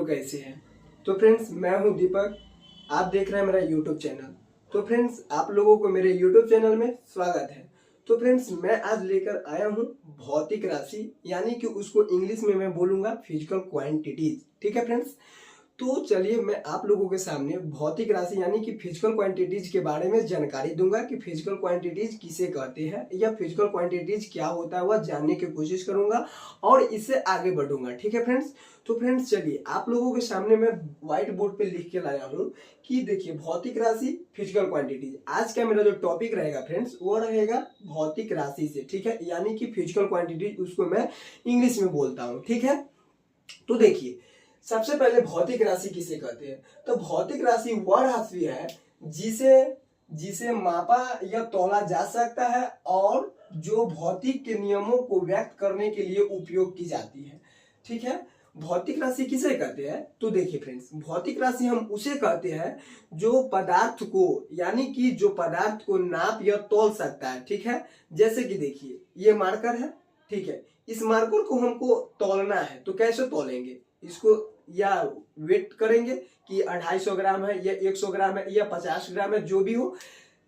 तो कैसे हैं। तो फ्रेंड्स मैं हूं दीपक, आप देख रहे हैं मेरा यूट्यूब चैनल। तो फ्रेंड्स आप लोगों को मेरे यूट्यूब चैनल में स्वागत है। तो फ्रेंड्स मैं आज लेकर आया हूं भौतिक राशि, यानी कि उसको इंग्लिश में मैं बोलूंगा फिजिकल क्वांटिटीज। ठीक है फ्रेंड्स, तो चलिए मैं आप लोगों के सामने भौतिक राशि यानी कि फिजिकल क्वांटिटीज के बारे में जानकारी दूंगा कि फिजिकल क्वांटिटीज किसे कहते हैं या फिजिकल क्वांटिटीज क्या होता है वह जानने की कोशिश करूंगा और इससे आगे बढ़ूंगा। ठीक है फ्रेंड्स, तो फ्रेंड्स चलिए आप लोगों के सामने मैं व्हाइट बोर्ड पे लिख के लाया हूँ कि देखिए भौतिक राशि फिजिकल क्वांटिटीज। आज का मेरा जो टॉपिक रहेगा फ्रेंड्स वो रहेगा भौतिक राशि से। ठीक है, यानी कि फिजिकल क्वांटिटीज उसको मैं इंग्लिश में बोलता हूँ। ठीक है, तो देखिए सबसे पहले भौतिक राशि किसे कहते हैं। तो भौतिक राशि वह राशि है जिसे जिसे मापा या तौला जा सकता है और जो भौतिक के नियमों को व्यक्त करने के लिए उपयोग की जाती है। ठीक है, भौतिक राशि किसे कहते हैं। तो देखिए फ्रेंड्स, भौतिक राशि हम उसे कहते हैं जो पदार्थ को यानी कि जो पदार्थ को नाप या तौल सकता है। ठीक है, जैसे कि देखिए ये मार्कर है। ठीक है, इस मार्कर को हमको तौलना है तो कैसे तौलेंगे इसको, या वेट करेंगे कि 250 ग्राम है या 100 ग्राम है या 50 ग्राम है, जो भी हो।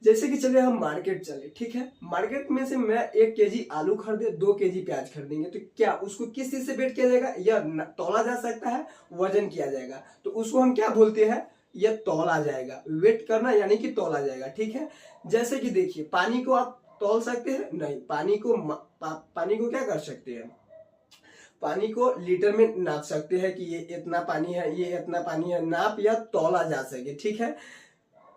जैसे कि चलिए हम मार्केट चले। ठीक है, मार्केट में से मैं 1 केजी आलू खरीदे, 2 केजी प्याज खरीदेंगे तो क्या उसको किस चीज से वेट किया जाएगा, या तौला जा सकता है, वजन किया जाएगा। तो उसको हम क्या बोलते हैं, यह तौला जाएगा। वेट करना यानी कि तौला जाएगा। ठीक है, जैसे कि देखिए पानी को आप तौल सकते हैं, नहीं। पानी को क्या कर सकते हैं, पानी को लीटर में नाप सकते हैं कि ये इतना पानी है, ये इतना पानी है, नाप या तौला जा सके। ठीक है,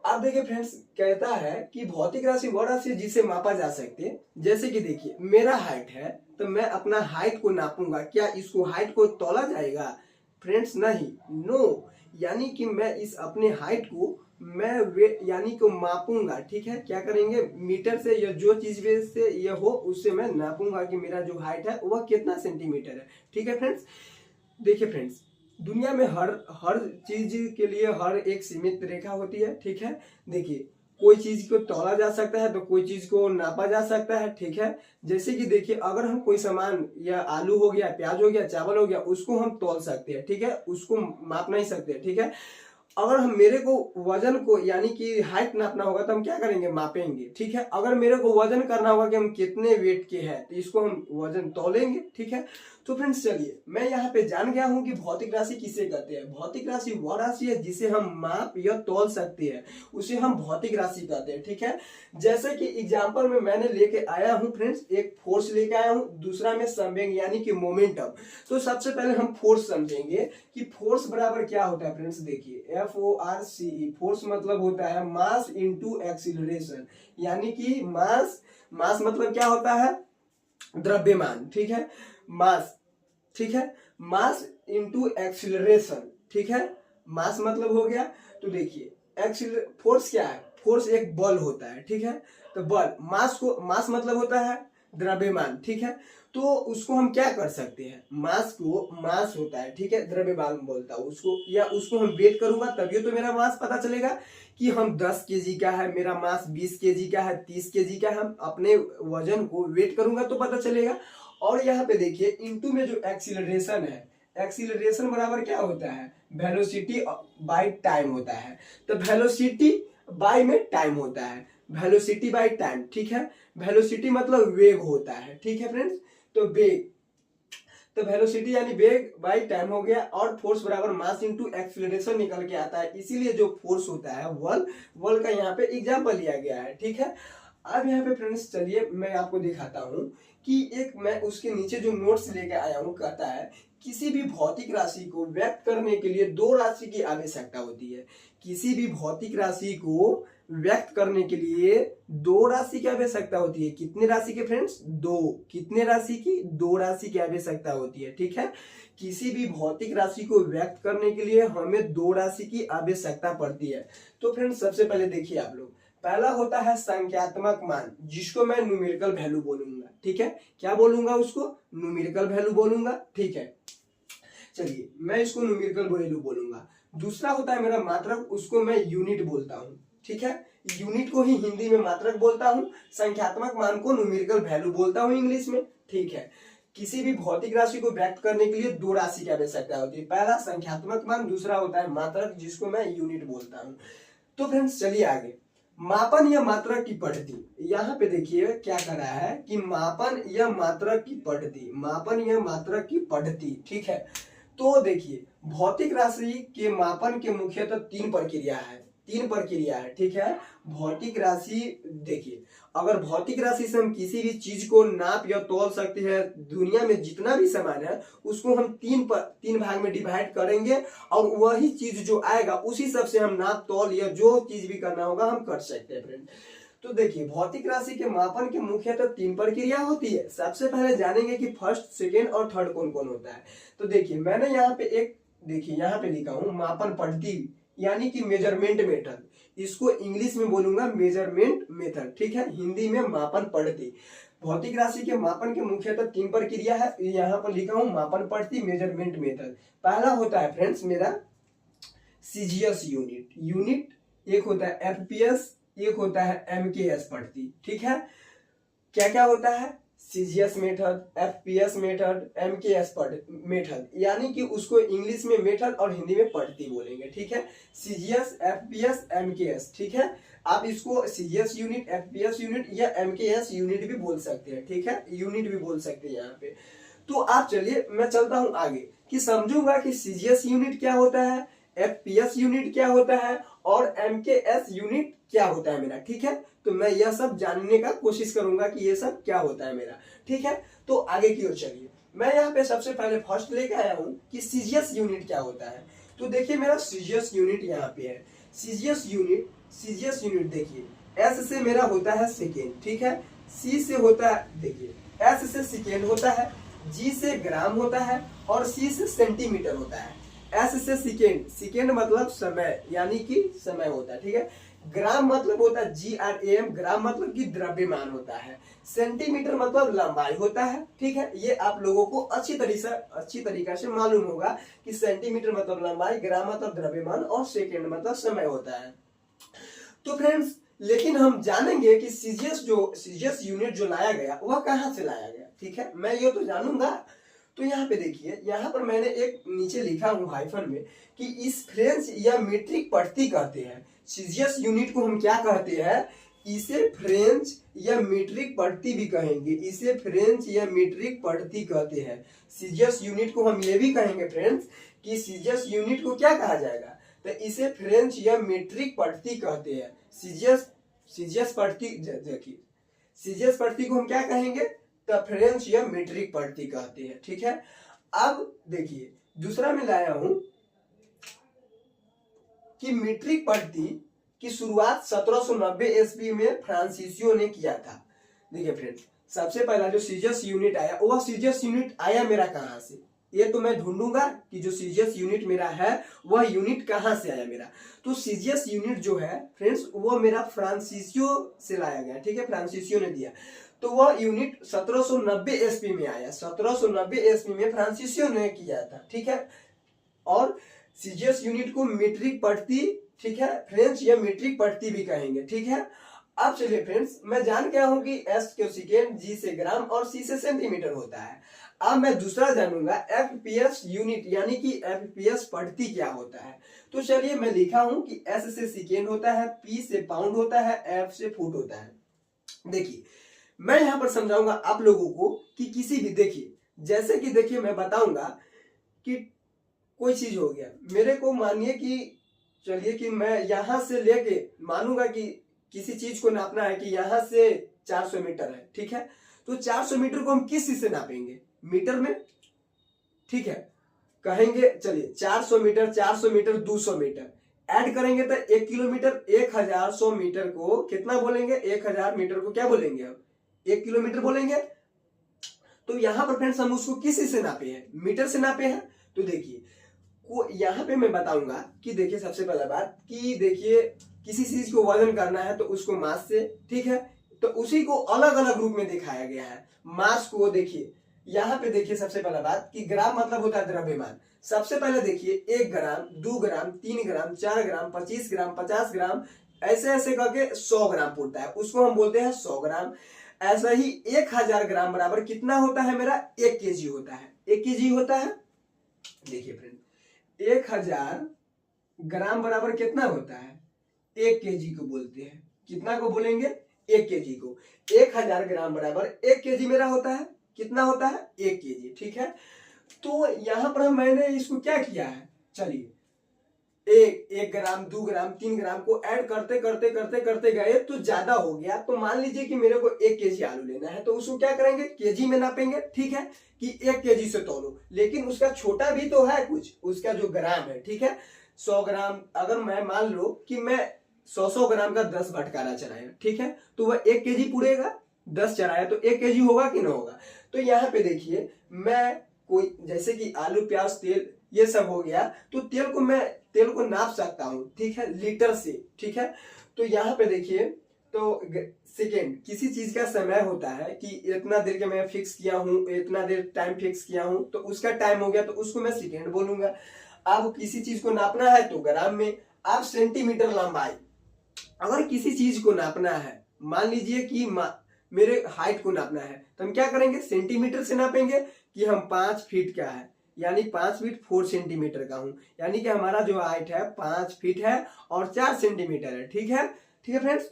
अब देखिए फ्रेंड्स कहता है कि भौतिक राशि वह राशि जिसे मापा जा सकते हैं। जैसे कि देखिए मेरा हाइट है तो मैं अपना हाइट को नापूंगा, क्या इसको हाइट को तौला जाएगा फ्रेंड्स, नहीं, नो। यानी कि मैं इस अपने हाइट को मैं वे यानी को मापूंगा। ठीक है, क्या करेंगे, मीटर से या जो चीज से ये हो उससे मैं नापूंगा कि मेरा जो हाइट है वह कितना सेंटीमीटर है। ठीक है फ्रेंड्स, देखिए फ्रेंड्स दुनिया में हर चीज के लिए हर एक सीमित रेखा होती है। ठीक है, देखिए कोई चीज को तौला जा सकता है तो कोई चीज को नापा जा सकता है। ठीक है, जैसे कि देखिए अगर हम कोई सामान या आलू हो गया, प्याज हो गया, चावल हो गया, उसको हम तौल सकते हैं। ठीक है, उसको माप नहीं सकते। ठीक है, अगर हम मेरे को वजन को यानी कि हाइट नापना होगा तो हम क्या करेंगे, मापेंगे। ठीक है, अगर मेरे को वजन करना होगा कि हम कितने वेट के हैं तो इसको हम वजन तौलेंगे। ठीक है, तो फ्रेंड्स चलिए मैं यहाँ पे जान गया हूँ कि भौतिक राशि किसे कहते हैं। भौतिक राशि वह राशि है जिसे हम माप या तौल सकते हैं, उसे हम भौतिक राशि कहते हैं। ठीक है, जैसे कि एग्जाम्पल में मैंने लेके आया हूँ फ्रेंड्स, एक फोर्स लेके आया हूँ, दूसरा में संवेग यानी कि मोमेंटम। तो सबसे पहले हम फोर्स समझेंगे कि फोर्स बराबर क्या होता है। फ्रेंड्स देखिए FORCE, फोर्स मतलब होता है मास इंटू एक्सीलरेशन, यानी कि मास मतलब क्या होता है, द्रव्यमान। ठीक है, मास। ठीक है, मास इंटू एक्सीलरेशन। ठीक है, मास मतलब हो गया। तो देखिए फोर्स क्या है, फोर्स एक बल होता है। ठीक है, तो बल, मास मतलब होता है द्रव्यमान। ठीक है, तो उसको हम क्या कर सकते हैं, मास होता है। ठीक है, द्रव्यमान बोलता है उसको, या उसको हम वेट करूंगा तभी तो मेरा मास पता चलेगा कि हम 10 केजी का है, मेरा मास 20 केजी का है, 30 केजी का है। हम अपने वजन को वेट करूंगा तो पता चलेगा। और यहाँ पे देखिए इनटू में जो एक्सीलरेशन है, एक्सीलरेशन बराबर क्या होता है, वेलोसिटी बाय टाइम होता है। तो वेलोसिटी बाय में टाइम होता है, वेलोसिटी बाय टाइम। ठीक है, वेलोसिटी मतलब वेग होता है। ठीक है फ्रेंड्स, तो वेग, तो वेलोसिटी यानी वेग बाय टाइम हो गया, और फोर्स बराबर मास इंटू एक्सीलरेशन निकल के आता है। इसीलिए जो फोर्स होता है वल का यहाँ पे एग्जाम्पल लिया गया है। ठीक है, अब यहाँ पे फ्रेंड्स चलिए मैं आपको दिखाता हूँ कि एक मैं उसके नीचे जो नोट्स लेके आया हूँ, कहता है किसी भी भौतिक राशि को व्यक्त करने के लिए दो राशि की आवश्यकता होती है। किसी भी भौतिक राशि को व्यक्त करने के लिए दो राशि की आवश्यकता होती है। कितने राशि के फ्रेंड्स, दो। कितने राशि की, दो राशि की आवश्यकता होती है। ठीक है, किसी भी भौतिक राशि को व्यक्त करने के लिए हमें दो राशि की आवश्यकता पड़ती है। तो फ्रेंड्स सबसे पहले देखिए आप लोग, पहला होता है संख्यात्मक मान, जिसको मैं न्यूमेरिकल वैल्यू बोलूंगा। ठीक है, क्या बोलूंगा उसको, न्यूमेरिकल वैल्यू बोलूंगा। ठीक है, चलिए मैं इसको न्यूमेरिकल वैल्यू बोलूंगा। दूसरा होता है मेरा मात्रक, उसको मैं यूनिट बोलता हूँ। ठीक है, यूनिट को ही हिंदी में मात्रक बोलता हूँ, संख्यात्मक मान को न्यूमेरिकल वैल्यू बोलता हूँ इंग्लिश में। ठीक है, किसी भी भौतिक राशि को व्यक्त करने के लिए दो राशि की आवश्यकता होती है। पहला संख्यात्मक मान, दूसरा होता है मात्रक, जिसको मैं यूनिट बोलता हूँ। तो फ्रेंड्स चलिए आगे, मापन या मात्रक की पद्धति। यहाँ पे देखिए क्या कर रहा है कि मापन या मात्रक की पद्धति, मापन या मात्रक की पद्धति, ठीक है। तो देखिए भौतिक राशि के मापन के मुख्यतः तीन प्रक्रिया है, ठीक है। भौतिक राशि देखिए, अगर भौतिक राशि से हम किसी भी चीज को नाप या तौल सकते हैं, दुनिया में जितना भी सामान है उसको हम तीन भाग में डिवाइड करेंगे और वही चीज जो आएगा उसी सब से हम नाप तौल या जो चीज भी करना होगा हम कर सकते हैं फ्रेंड। तो देखिए भौतिक राशि के मापन के मुख्यतः तीन प्रक्रिया होती है। सबसे पहले जानेंगे कि फर्स्ट, सेकेंड और थर्ड कौन कौन होता है। तो देखिए मैंने यहाँ पे लिखा हूँ मापन पद्धति, यानी कि मेजरमेंट मेथड। इसको इंग्लिश में बोलूंगा मेजरमेंट मेथड, ठीक है, हिंदी में मापन पद्धति। भौतिक राशि के मापन के मुख्यतः तीन प्रक्रिया है, यहाँ पर लिखा हूँ मापन पद्धति, मेजरमेंट मेथड। पहला होता है फ्रेंड्स मेरा सीजीएस यूनिट, एक होता है एफपीएस, एक होता है एमकेएस पद्धति, ठीक है। क्या क्या होता है? CGS method, FPS method, MKS method, यानी कि उसको इंग्लिश में मेथड और हिंदी में पद्धति बोलेंगे, ठीक है। सीजीएस, एफपीएस, एमकेएस, ठीक है। आप इसको सीजीएस यूनिट, एफपीएस यूनिट या एमकेएस यूनिट भी बोल सकते हैं, ठीक है, यूनिट भी बोल सकते हैं यहाँ पे। तो आप चलिए मैं चलता हूँ आगे कि समझूंगा कि सीजीएस यूनिट क्या होता है, एफपीएस यूनिट क्या होता है और एमकेएस यूनिट क्या होता है मेरा, ठीक है। तो मैं यह सब जानने का कोशिश करूंगा कि ये सब क्या होता है मेरा, ठीक है। तो आगे की ओर चलिए, मैं यहाँ पे सबसे पहले फर्स्ट लेके आया हूँ कि सीजीएस यूनिट क्या होता है। तो देखिए मेरा सीजीएस यूनिट यहाँ पे है। सीजीएस यूनिट देखिए, एस से मेरा होता है सेकेंड, ठीक है। सी से होता है, देखिए एस से सेकेंड होता है, जी से ग्राम होता है और सी से सेंटीमीटर होता है। एस से सेकेंड मतलब समय, यानी कि समय होता है, ठीक है। ग्राम मतलब होता है GRAM, ग्राम मतलब कि द्रव्यमान होता है। सेंटीमीटर मतलब लंबाई होता है, ठीक है। ये आप लोगों को अच्छी तरीका से मालूम होगा कि सेंटीमीटर मतलब लंबाई, ग्राम मतलब द्रव्यमान और सेकेंड मतलब समय होता है। तो फ्रेंड्स लेकिन हम जानेंगे कि सीजीएस यूनिट जो लाया गया वह कहाँ से लाया गया, ठीक है, मैं ये तो जानूंगा। तो यहाँ पे देखिए, यहाँ पर मैंने एक नीचे लिखा हूँ हाइफन में कि इस फ्रेंच या मीट्रिक पद्धति कहते हैं। सीजीएस यूनिट को हम क्या कहते हैं? इसे फ्रेंच या मीट्रिक पद्धति भी कहेंगे, इसे फ्रेंच या मीट्रिक पद्धति कहते हैं। सीजीएस यूनिट को हम ये भी कहेंगे फ्रेंड्स कि सीजीएस यूनिट को क्या कहा जाएगा? तो इसे फ्रेंच या मीट्रिक पद्धति कहते हैं। सीजीएस पद्धति देखिए, सीजीएस पद्धति को हम क्या कहेंगे? तो फ्रेंच या मीट्रिक पद्धति कहते हैं, ठीक है। अब देखिए दूसरा मैं लाया हूं कि मीट्रिक पद्धति की शुरुआत 1790 ईस्वी में फ्रांसीसियो ने किया था। देखिए फ्रेंड्स, सबसे पहला जो सीजीएस यूनिट आया, वह सीजीएस यूनिट आया मेरा कहां से, ये तो मैं ढूंढूंगा कि जो सीजीएस यूनिट मेरा है वह यूनिट कहां से आया मेरा। तो सीजीएस यूनिट जो है फ्रेंड्स वो मेरा फ्रांसीसियो से लाया गया, ठीक है, फ्रांसीसियो ने दिया। तो वह यूनिट 1790 ईस्वी में आया, 1790 ईस्वी में फ्रांसीसियो ने किया था, ठीक है। और सीजीएस यूनिट को मीट्रिक पद्धति, ठीक है, फ्रेंच या मीट्रिक पद्धति भी कहेंगे, ठीक है। अब चलिए फ्रेंड्स, मैं जान गया हूं कि एस के सेकेंड, जी से ग्राम और सी से सेंटीमीटर होता है। अब मैं दूसरा जानूंगा एफपीएस यूनिट, यानी कि एफपीएस पद्धति क्या होता है। तो चलिए मैं लिखा हूं कि एस से सेकेंड होता है, पी से पाउंड होता है, एफ से फुट होता है। देखिए मैं यहां पर समझाऊंगा आप लोगों को कि किसी भी, देखिए जैसे कि देखिए मैं बताऊंगा कि कोई चीज हो गया, मेरे को मानिए कि चलिए कि मैं यहां से लेके मानूंगा कि किसी चीज को नापना है कि यहां से 400 मीटर है, ठीक है। तो 400 मीटर को हम किस चीज से नापेंगे? मीटर में, ठीक है। कहेंगे चलिए 400 मीटर, 400 मीटर, 200 मीटर ऐड करेंगे तो 1 किलोमीटर, 1100 मीटर को कितना बोलेंगे? 1000 मीटर को क्या बोलेंगे? हम 1 किलोमीटर बोलेंगे। तो यहां पर फ्रेंड्स हम उसको किस से नापे हैं? मीटर से नापे हैं। तो देखिए यहाँ पे मैं बताऊंगा कि देखिए सबसे पहला बात कि देखिए किसी चीज को वजन करना है तो उसको मास से, ठीक है, तो उसी को अलग अलग रूप में दिखाया गया है। मास को देखिए यहाँ पे देखिए सबसे पहला बात कि ग्राम मतलब होता है द्रव्यमान। सबसे पहले देखिए 1 ग्राम, 2 ग्राम, 3 ग्राम, 4 ग्राम, 25 ग्राम, 50 ग्राम, ऐसे ऐसे करके 100 ग्राम पूरता है, उसको हम बोलते हैं 100 ग्राम। ऐसा ही 1000 ग्राम बराबर कितना होता है मेरा, 1 kg होता है। 1 kg होता है। देखिए फ्रेंड, 1000 ग्राम बराबर कितना होता है, 1 kg को बोलते हैं। कितना को बोलेंगे, 1 kg को। 1000 ग्राम बराबर 1 kg मेरा होता है। कितना होता है, 1 kg। ठीक है, तो यहां पर मैंने इसको क्या किया है, चलिए 1 ग्राम 2 ग्राम 3 ग्राम को ऐड करते करते करते करते गए तो ज्यादा हो गया। तो मान लीजिए कि मेरे को 1 kg आलू लेना है, तो उसको क्या करेंगे, केजी में नापेंगे। ठीक है, कि 1 kg से तोलो, लेकिन उसका छोटा भी तो है कुछ, उसका जो ग्राम है। ठीक है, 100 ग्राम, अगर मैं मान लो कि मैं 100 ग्राम का 10 बटकारा चलाया, ठीक है, तो वह 1 kg पूरेगा। 10 चलाया तो 1 kg होगा कि ना होगा। तो यहाँ पे देखिए, मैं कोई जैसे कि आलू प्याज तेल ये सब हो गया, तो तेल को नाप सकता हूं। ठीक है, लीटर से। ठीक है, तो यहाँ पे देखिए, तो सेकेंड, किसी चीज का समय होता है कि इतना देर के मैं फिक्स किया हूं, इतना देर टाइम फिक्स किया हूं, तो उसका टाइम हो गया तो उसको मैं सेकेंड बोलूंगा। अब किसी चीज को नापना है तो ग्राम में। आप सेंटीमीटर लंबाई, अगर किसी चीज को नापना है, मान लीजिए कि मेरे हाइट को नापना है, तो हम क्या करेंगे, सेंटीमीटर से नापेंगे कि हम 5 फीट का है, यानी 5 फीट 4 सेंटीमीटर का हूं, यानी कि हमारा जो हाइट है 5 फीट है और 4 सेंटीमीटर है। ठीक है, ठीक है फ्रेंड्स।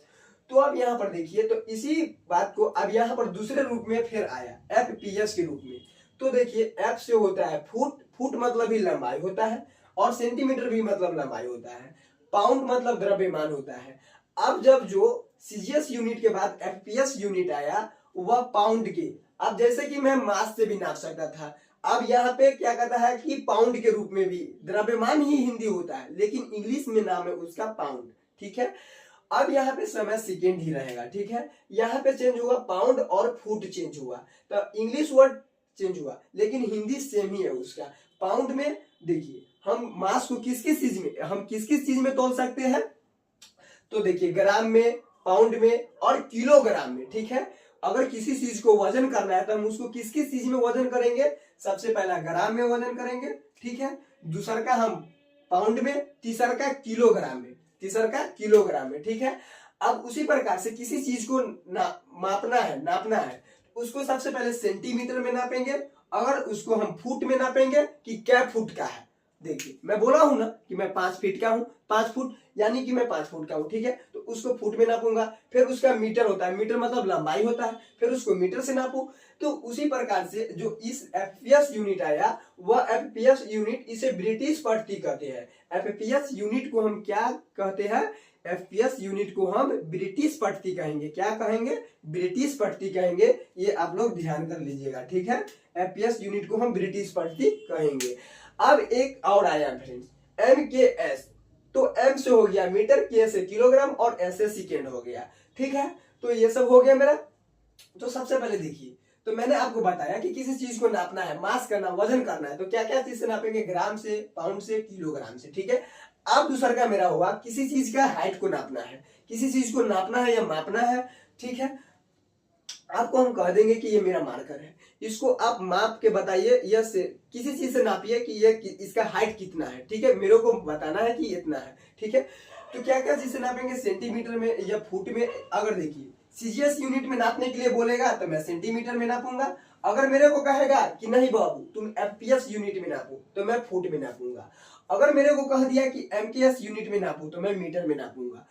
तो अब यहाँ पर देखिए, तो इसी बात को अब यहाँ पर दूसरे रूप में फिर आया, FPS के रूप में। तो देखिए, एफ से होता है फुट, फुट मतलब ही लंबाई होता है, और सेंटीमीटर भी मतलब लंबाई होता है, पाउंड मतलब द्रव्यमान होता है। अब जब जो सीजीएस यूनिट के बाद एफपीएस यूनिट आया, वह पाउंड के, अब जैसे कि मैं मास से भी नाप सकता था, अब यहाँ पे क्या कहता है कि पाउंड के रूप में भी, द्रव्यमान ही हिंदी होता है लेकिन इंग्लिश में नाम है उसका पाउंड। ठीक है, अब यहाँ पे समय सेकेंड ही रहेगा। ठीक है, यहाँ पे चेंज हुआ पाउंड और फुट चेंज हुआ, तो इंग्लिश वर्ड चेंज हुआ लेकिन हिंदी सेम ही है उसका। पाउंड में देखिए, हम मास को किस किस चीज में तोल सकते हैं, तो देखिए ग्राम में, पाउंड में और किलोग्राम में। ठीक है, अगर किसी चीज को वजन करना है तो हम उसको किस किस चीज में वजन करेंगे, सबसे पहला ग्राम में वजन करेंगे। ठीक है, दूसरा का हम पाउंड में, तीसरा का किलोग्राम में, ठीक है। अब उसी प्रकार से किसी चीज को नापना है, उसको सबसे पहले सेंटीमीटर में नापेंगे। अगर उसको हम फुट में नापेंगे कि क्या फुट का है, देखिए मैं बोला हूं ना कि मैं 5 फीट का हूं, 5 फुट यानी कि मैं 5 फुट का हूं। ठीक है, तो उसको फुट में नापूंगा। फिर उसका मीटर होता है, मीटर मतलब लंबाई होता है, फिर उसको मीटर से नापू। तो उसी प्रकार से जो इस एफपीएस यूनिट आया, वह एफपीएस यूनिट, इसे ब्रिटिश पट्टी कहते हैं। एफपीएस यूनिट को हम क्या कहते हैं, एफपीएस यूनिट को हम ब्रिटिश पट्टी कहेंगे। क्या कहेंगे, ब्रिटिश पट्टी कहेंगे। ये आप लोग ध्यान कर लीजिएगा। ठीक है, एफपीएस यूनिट को हम ब्रिटिश पट्टी कहेंगे। अब एक और आया फ्रेंड्स, एमकेएस। तो एम से हो गया मीटर, के से किलोग्राम और एस से सेकेंड हो गया। ठीक है, तो ये सब हो गया मेरा। तो सबसे पहले देखिए, तो मैंने आपको बताया कि किसी चीज को नापना है, मास करना, वजन करना है, तो क्या क्या चीज से नापेंगे, ग्राम से, पाउंड से, किलोग्राम से। ठीक है, अब दूसरा का मेरा हुआ, किसी चीज का हाइट को नापना है, किसी चीज को नापना है या मापना है। ठीक है, आपको हम कह देंगे कि ये मेरा मार्कर है, इसको आप माप के बताइए, या से किसी चीज से नापिए कि ये इसका हाइट कितना है। ठीक है, मेरे को बताना है कि इतना है। ठीक है, तो क्या क्या चीज से नापेंगे, सेंटीमीटर में या फुट में। अगर देखिए सीजीएस यूनिट में नापने के लिए बोलेगा तो मैं सेंटीमीटर में नापूंगा। अगर मेरे को कहेगा कि नहीं बाबू तुम एफपीएस यूनिट में नापो, तो मैं फुट में नापूंगा। अगर मेरे को कह दिया कि एमकेएस यूनिट में नापो, तो मैं मीटर में नापूंगा।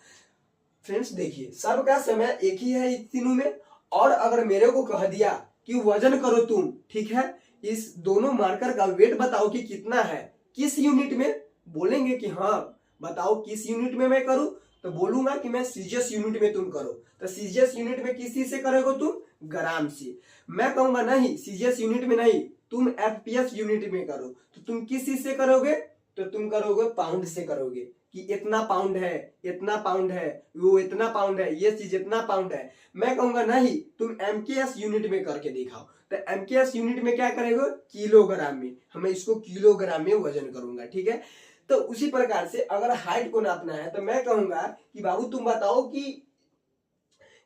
फ्रेंड्स देखिए, सबका समय एक ही है इन तीनों में। और अगर मेरे को कह दिया कि वजन करो तुम, ठीक है, इस दोनों मार्कर का वेट बताओ कि कितना है, किस यूनिट में, बोलेंगे कि हाँ बताओ किस यूनिट में मैं करूं, तो बोलूंगा कि मैं सीजीएस यूनिट में तुम करो। तो सीजीएस यूनिट में किस चीज से करोगे तुम, ग्राम से। मैं कहूंगा नहीं सीजीएस यूनिट में नहीं, तुम एफपीएस यूनिट में करो, तो तुम किस चीज से करोगे, तो तुम करोगे पाउंड से करोगे, कि इतना पाउंड है, इतना पाउंड है, वो इतना पाउंड है, ये चीज इतना पाउंड है। मैं कहूंगा नहीं तुम एमकेएस यूनिट में करके दिखाओ, तो एमकेएस यूनिट में क्या करेगा, किलोग्राम में, हमें इसको किलोग्राम में वजन करूंगा। ठीक है, तो उसी प्रकार से अगर हाइट को नापना है तो मैं कहूंगा कि बाबू तुम बताओ कि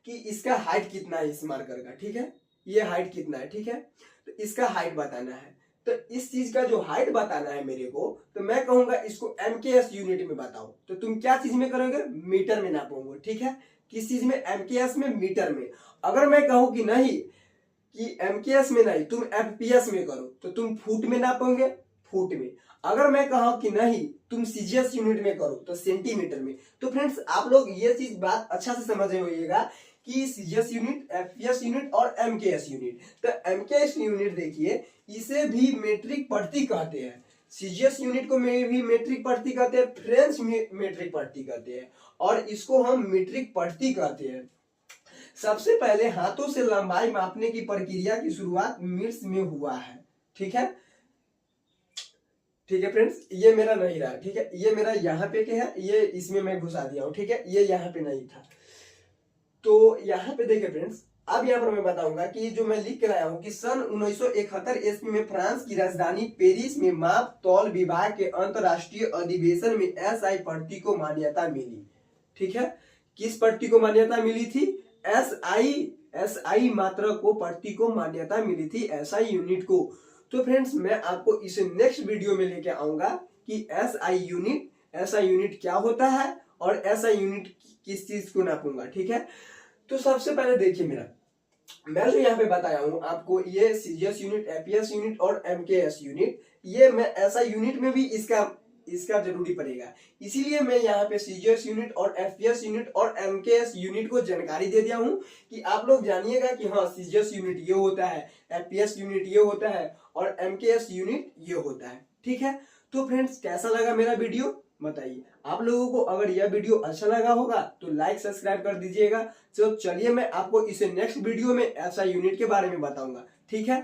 इसका हाइट कितना है इस मार्कर का। ठीक है, ये हाइट कितना है। ठीक है, तो इसका हाइट बताना है, तो इस चीज का जो हाइट बताना है मेरे को, तो मैं कहूंगा इसको एमकेएस यूनिट में बताओ। तो तुम क्या चीज में करोगे, मीटर में नापोगे। ठीक है, किस चीज में, एमकेएस में, मीटर में। अगर मैं कहूं कि नहीं कि एमकेएस में नहीं तुम एफपीएस में करो तो तुम फुट में नापोगे, फुट में। अगर मैं कहूं कि नहीं तुम सीजीएस यूनिट में करो तो सेंटीमीटर में। तो फ्रेंड्स आप लोग ये चीज बात अच्छा से समझ होइएगा कि सीजीएस यूनिट, एफपीएस यूनिट और एमकेएस यूनिट। तो एमकेएस यूनिट देखिए, इसे भी मीट्रिक प्रति कहते हैं। सीजीएस यूनिट को भी मीट्रिक प्रति कहते हैं, फ्रेंच मीट्रिक प्रति कहते हैं, और इसको हम मीट्रिक प्रति कहते हैं। सबसे पहले हाथों से लंबाई मापने की प्रक्रिया की शुरुआत मिर्स में हुआ है। ठीक है, ठीक है फ्रेंड्स, ये मेरा नहीं रहा। ठीक है, ये मेरा यहाँ पे क्या है, ये इसमें मैं घुसा दिया हूँ। ठीक है, ये यहाँ पे नहीं था। तो यहाँ पे देखिए फ्रेंड्स, अब यहाँ पर मैं बताऊंगा कि जो मैं लिख कर आया हूँ कि सन 1971 ईस्वी में फ्रांस की राजधानी पेरिस में माप तौल विभाग के अंतरराष्ट्रीय अधिवेशन में एसआई पट्टी को मान्यता मिली। ठीक है, किस पट्टी को मान्यता मिली थी? एसआई मात्रा को पट्टी को मान्यता मिली थी, एसआई यूनिट को। तो फ्रेंड्स मैं आपको इसे नेक्स्ट वीडियो में लेके आऊंगा कि एसआई यूनिट क्या होता है और एसआई यूनिट किस चीज को नापूंगा। ठीक है, तो सबसे पहले देखिए मैं जो यहाँ पे बताया हूँ आपको, ये सीजीएस यूनिट, एपीएस यूनिट और एमकेएस यूनिट, ये मैं एसआई यूनिट में भी इसका जरूरी पड़ेगा। इसीलिए मैं यहाँ पे सीजीएस यूनिट और एफपीएस यूनिट और एमकेएस यूनिट को जानकारी दे दिया हूँ कि आप लोग जानिएगा कि हाँ सीजीएस यूनिट ये होता है, एफपीएस यूनिट ये होता है और एमकेएस यूनिट ये होता है। ठीक है, तो फ्रेंड्स कैसा लगा मेरा वीडियो बताइए। आप लोगों को अगर यह वीडियो अच्छा लगा होगा तो लाइक सब्सक्राइब कर दीजिएगा। तो चलिए मैं आपको इसे नेक्स्ट वीडियो में एसआई यूनिट के बारे में बताऊंगा। ठीक है।